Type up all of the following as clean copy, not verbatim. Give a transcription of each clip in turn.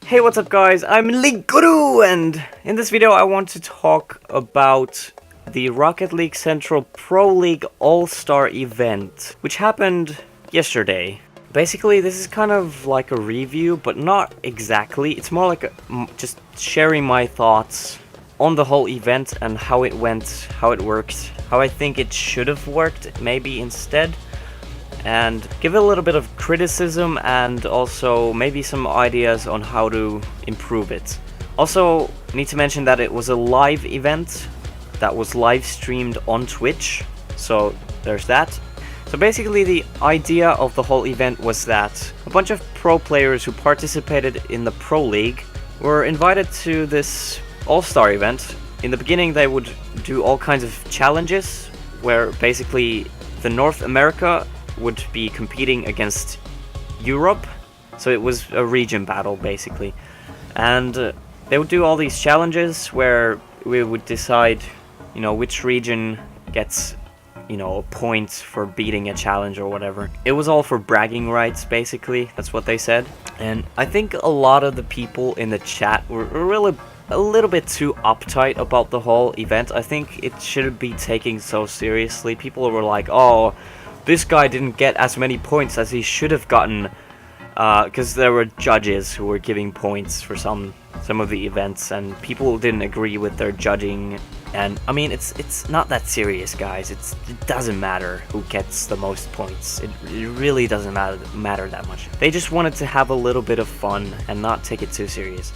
Hey, what's up guys, I'm Linkuru, and in this video I want to talk about the Rocket League Central Pro League All-Star event, which happened yesterday. Basically, this is kind of like a review, but not exactly. It's more like just sharing my thoughts on the whole event and how it went, how it worked, how I think it should have worked maybe instead, and give it a little bit of criticism and also maybe some ideas on how to improve it. Also, need to mention that it was a live event that was live streamed on Twitch, so there's that. So basically the idea of the whole event was that a bunch of pro players who participated in the Pro League were invited to this All-Star event. In the beginning they would do all kinds of challenges where basically the North America would be competing against Europe, so it was a region battle basically, and they would do all these challenges where we would decide, which region gets, a point for beating a challenge or whatever. It was all for bragging rights basically, that's what they said. And I think a lot of the people in the chat were really a little bit too uptight about the whole event. I think it shouldn't be taken so seriously. People were like, oh, this guy didn't get as many points as he should have gotten, because there were judges who were giving points for some of the events, and people didn't agree with their judging. And I mean, it's not that serious, guys. It doesn't matter who gets the most points. It really doesn't matter that much. They just wanted to have a little bit of fun and not take it too serious.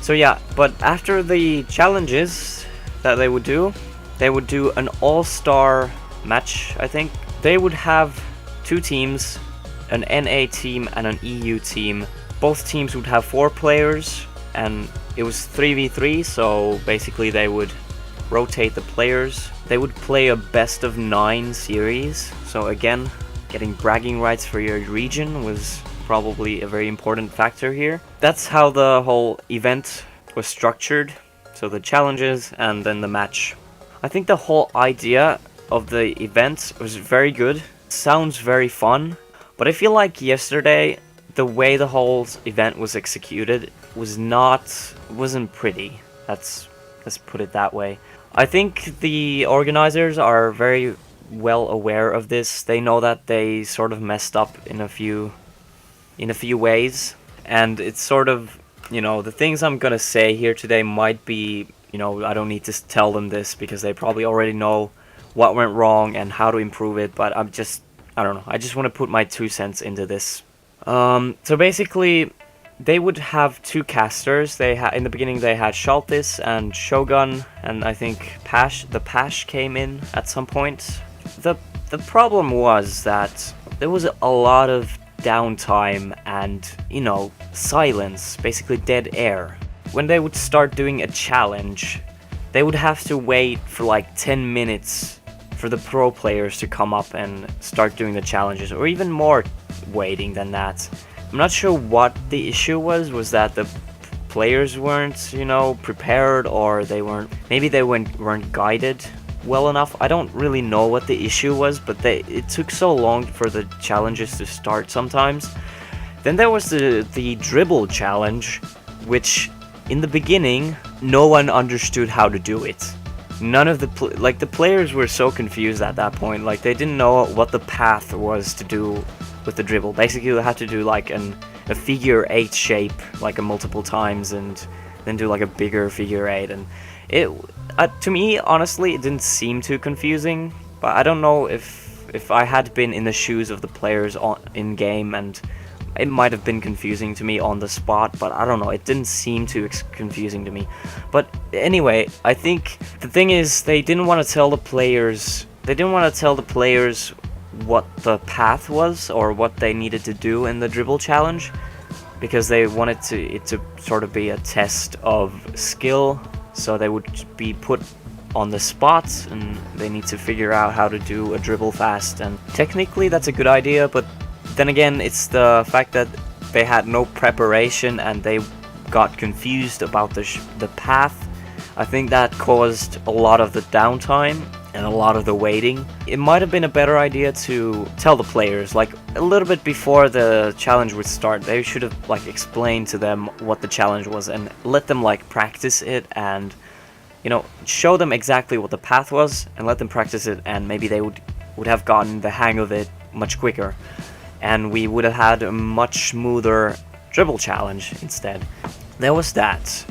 So yeah, but after the challenges that they would do an all-star match, I think. They would have two teams, an NA team and an EU team. Both teams would have 4 players, and it was 3v3, so basically they would rotate the players. They would play a best of 9 series, so again, getting bragging rights for your region was probably a very important factor here. That's how the whole event was structured, so the challenges and then the match. I think the whole idea of the event was very good. Sounds very fun, but I feel like yesterday the way the whole event was executed wasn't pretty. Let's put it that way. I think the organizers are very well aware of this. They know that they sort of messed up in a few ways, and it's sort of, the things I'm gonna say here today might be, I don't need to tell them this because they probably already know what went wrong and how to improve it, but I don't know, I just want to put my 2 cents into this. So basically, they would have 2 casters. In the beginning they had Shaltis and Shogun, and I think the Pash came in at some point. The problem was that there was a lot of downtime and, silence, basically dead air. When they would start doing a challenge, they would have to wait for like 10 minutes for the pro players to come up and start doing the challenges, or even more waiting than that. I'm not sure what the issue was that the players weren't, prepared, or maybe they weren't guided well enough. I don't really know what the issue was, but it took so long for the challenges to start sometimes. Then there was the dribble challenge, which in the beginning no one understood how to do it. None of the players were so confused at that point. Like, they didn't know what the path was to do with the dribble. Basically, you had to do like a figure 8 shape like a multiple times, and then do like a bigger figure 8. And it to me, honestly, it didn't seem too confusing. But I don't know if I had been in the shoes of the players in game, and it might have been confusing to me on the spot, but I don't know, it didn't seem too confusing to me. But anyway, I think the thing is, they didn't want to tell the players what the path was or what they needed to do in the dribble challenge, because they wanted it to sort of be a test of skill. So they would be put on the spot and they need to figure out how to do a dribble fast, and technically that's a good idea, but then again, it's the fact that they had no preparation and they got confused about the path. I think that caused a lot of the downtime, and a lot of the waiting. It might have been a better idea to tell the players, like, a little bit before the challenge would start. They should have, like, explained to them what the challenge was and let them, like, practice it and, you know, show them exactly what the path was and let them practice it, and maybe they would have gotten the hang of it much quicker. And we would have had a much smoother dribble challenge instead. There was that.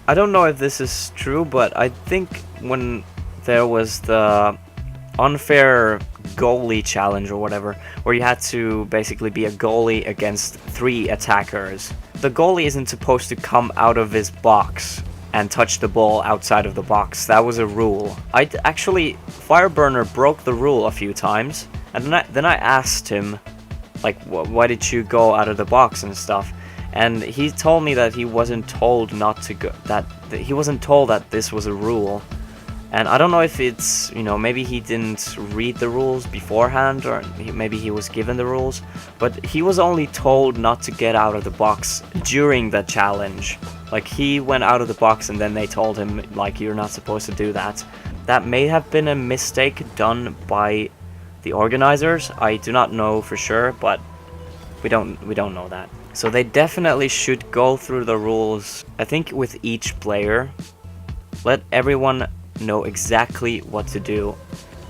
I don't know if this is true, but I think when there was the unfair goalie challenge or whatever, where you had to basically be a goalie against 3 attackers. The goalie isn't supposed to come out of his box and touch the ball outside of the box. That was a rule. Actually, Fireburner broke the rule a few times, and then I asked him, like, why did you go out of the box and stuff? And he told me that he wasn't told not to go, that he wasn't told that this was a rule. And I don't know if it's, you know, maybe he didn't read the rules beforehand, or maybe he was given the rules, but he was only told not to get out of the box during the challenge. Like, he went out of the box and then they told him, like, you're not supposed to do that. That may have been a mistake done by the organizers. I do not know for sure, but we don't know that. So they definitely should go through the rules, I think, with each player. Let everyone know exactly what to do,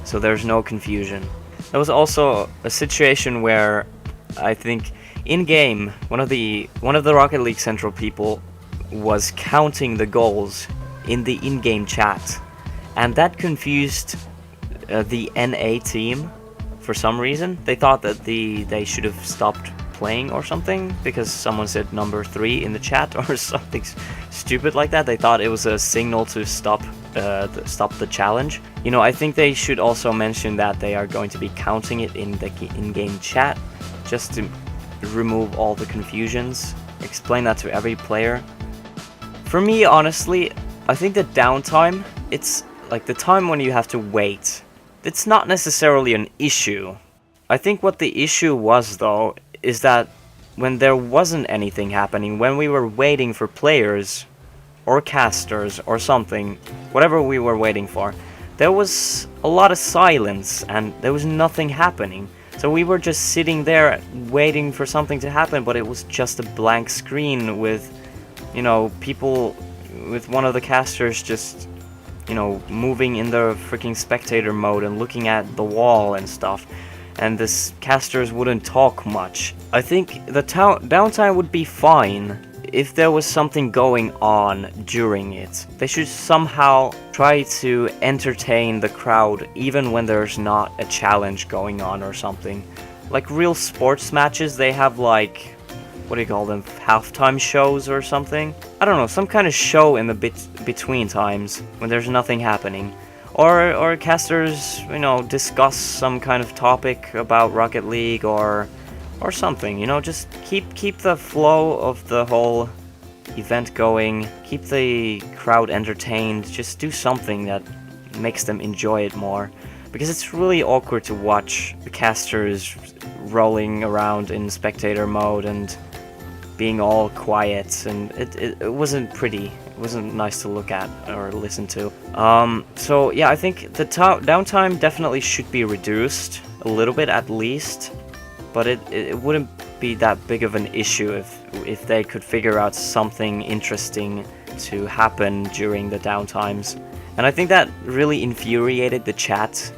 so there's no confusion. There was also a situation where I think in game one of the Rocket League Central people was counting the goals in the in-game chat, and that confused the NA team for some reason. They thought that they should have stopped playing or something because someone said number 3 in the chat or something stupid like that. They thought it was a signal to stop the challenge. You know, I think they should also mention that they are going to be counting it in the in-game chat, just to remove all the confusions. Explain that to every player. For me, honestly, I think the downtime, it's like the time when you have to wait, it's not necessarily an issue. I think what the issue was, though, is that when there wasn't anything happening, when we were waiting for players or casters or something, whatever we were waiting for, there was a lot of silence and there was nothing happening. So we were just sitting there waiting for something to happen, but it was just a blank screen with, you know, people, with one of the casters just, you know, moving in the freaking spectator mode and looking at the wall and stuff. And the casters wouldn't talk much. I think the downtime would be fine if there was something going on during it. They should somehow try to entertain the crowd even when there's not a challenge going on or something. Like real sports matches, they have like, what do you call them, halftime shows or something? I don't know, some kind of show in the between times when there's nothing happening. Or casters, you know, discuss some kind of topic about Rocket League or something, you know, just keep the flow of the whole event going, keep the crowd entertained, just do something that makes them enjoy it more. Because it's really awkward to watch the casters rolling around in spectator mode and being all quiet, and it wasn't pretty. It wasn't nice to look at or listen to. So yeah, I think the downtime definitely should be reduced a little bit at least, but it wouldn't be that big of an issue if they could figure out something interesting to happen during the downtimes. And I think that really infuriated the chat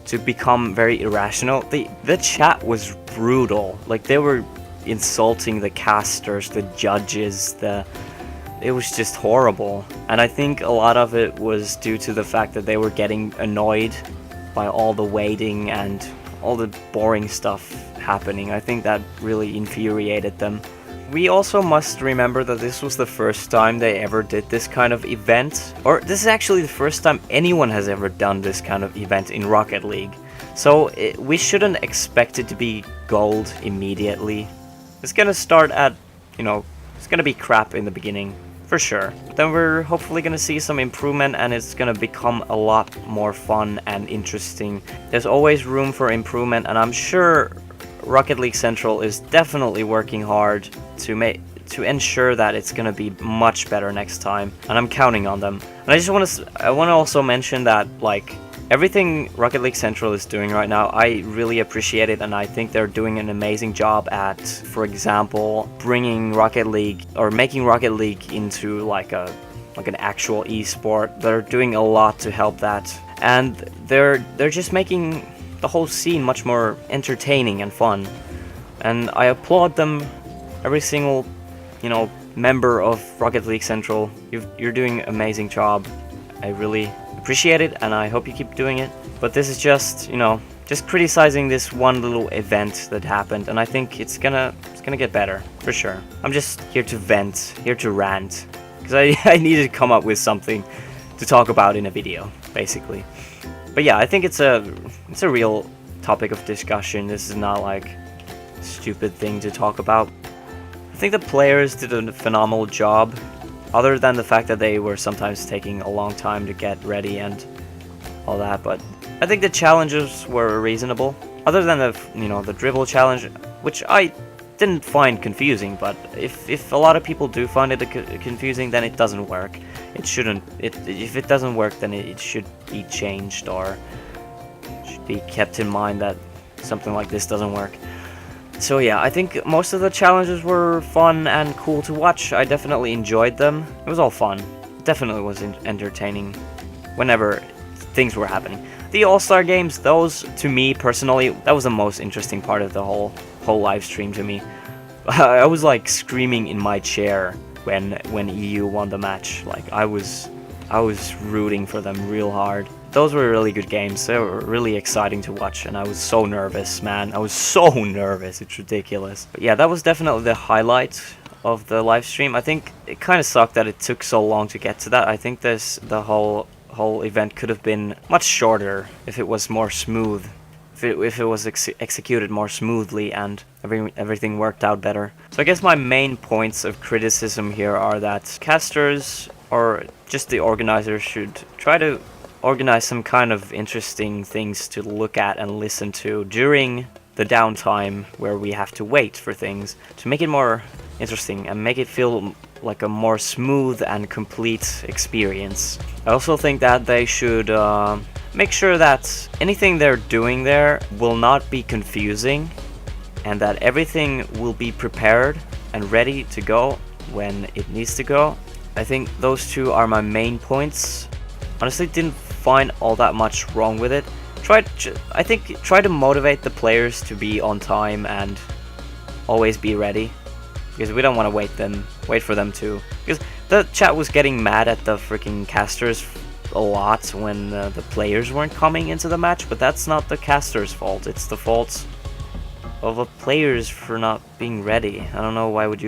to become very irrational. The chat was brutal. Like, they were insulting the casters, the judges, it was just horrible. And I think a lot of it was due to the fact that they were getting annoyed by all the waiting and all the boring stuff happening. I think that really infuriated them. We also must remember that this was the first time they ever did this kind of event, or this is actually the first time anyone has ever done this kind of event in Rocket League. So we shouldn't expect it to be gold immediately. It's gonna start at, you know, it's gonna be crap in the beginning, for sure. But then we're hopefully gonna see some improvement, and it's gonna become a lot more fun and interesting. There's always room for improvement, and I'm sure Rocket League Central is definitely working hard to ensure that it's gonna be much better next time, and I'm counting on them. And I want to also mention that, like, everything Rocket League Central is doing right now, I really appreciate it, and I think they're doing an amazing job at, for example, bringing Rocket League or making Rocket League into like an actual esport. They're doing a lot to help that, and they're just making the whole scene much more entertaining and fun. And I applaud them, every single, member of Rocket League Central. You're doing an amazing job. I really appreciate it, and I hope you keep doing it. But this is just, just criticizing this one little event that happened, and I think it's gonna get better for sure. I'm just here to vent, here to rant, because I needed to come up with something to talk about in a video, basically. But yeah, I think it's a real topic of discussion. This is not like a stupid thing to talk about. I think the players did a phenomenal job, other than the fact that they were sometimes taking a long time to get ready and all that. But I think the challenges were reasonable, other than the dribble challenge, which I didn't find confusing. But if a lot of people do find it confusing, then it doesn't work. It shouldn't. If it doesn't work, then it should be changed, or should be kept in mind that something like this doesn't work. So yeah, I think most of the challenges were fun and cool to watch. I definitely enjoyed them. It was all fun. It definitely was entertaining whenever things were happening. The All-Star games, those, to me personally, that was the most interesting part of the whole live stream to me. I was like screaming in my chair when EU won the match. Like I was rooting for them real hard. Those were really good games. They were really exciting to watch, and I was so nervous, man. I was so nervous. It's ridiculous. But yeah, that was definitely the highlight of the live stream. I think it kind of sucked that it took so long to get to that. I think the whole event could have been much shorter if it was more smooth. If it was executed more smoothly and everything worked out better. So I guess my main points of criticism here are that casters or just the organizers should try to organize some kind of interesting things to look at and listen to during the downtime where we have to wait for things, to make it more interesting and make it feel like a more smooth and complete experience. I also think that they should make sure that anything they're doing there will not be confusing, and that everything will be prepared and ready to go when it needs to go. I think those two are my main points. Honestly, didn't find all that much wrong with it. Try to motivate the players to be on time and always be ready, because we don't want to wait for them to. Because the chat was getting mad at the freaking casters a lot when the players weren't coming into the match, but that's not the casters' fault. It's the fault of the players for not being ready. I don't know why would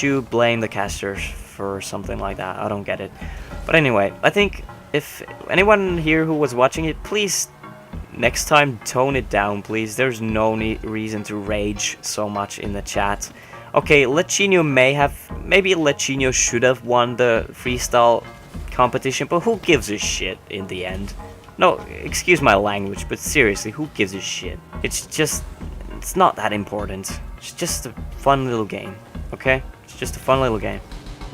you blame the casters for something like that? I don't get it. But anyway, I think if anyone here who was watching it, please next time tone it down, please. There's no reason to rage so much in the chat. Okay, maybe Lechinho should have won the freestyle competition, but who gives a shit in the end? No, excuse my language, but seriously, who gives a shit? It's not that important. It's just a fun little game, okay? It's just a fun little game.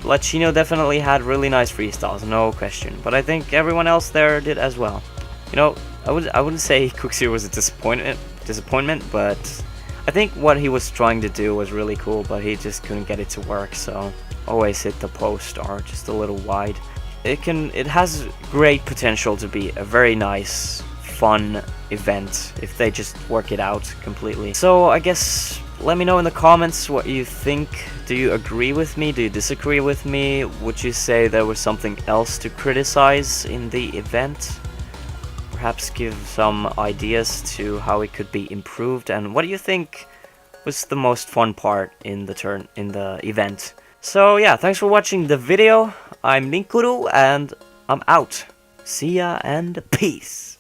Lechinho definitely had really nice freestyles, no question, but I think everyone else there did as well. I wouldn't say Cooksir was a disappointment, but I think what he was trying to do was really cool, but he just couldn't get it to work, so always hit the post or just a little wide. It has great potential to be a very nice, fun event if they just work it out completely. So I guess let me know in the comments what you think. Do you agree with me? Do you disagree with me? Would you say there was something else to criticize in the event? Perhaps give some ideas to how it could be improved, and what do you think was the most fun part in the event? So yeah, thanks for watching the video. I'm Linkuru and I'm out. See ya and peace.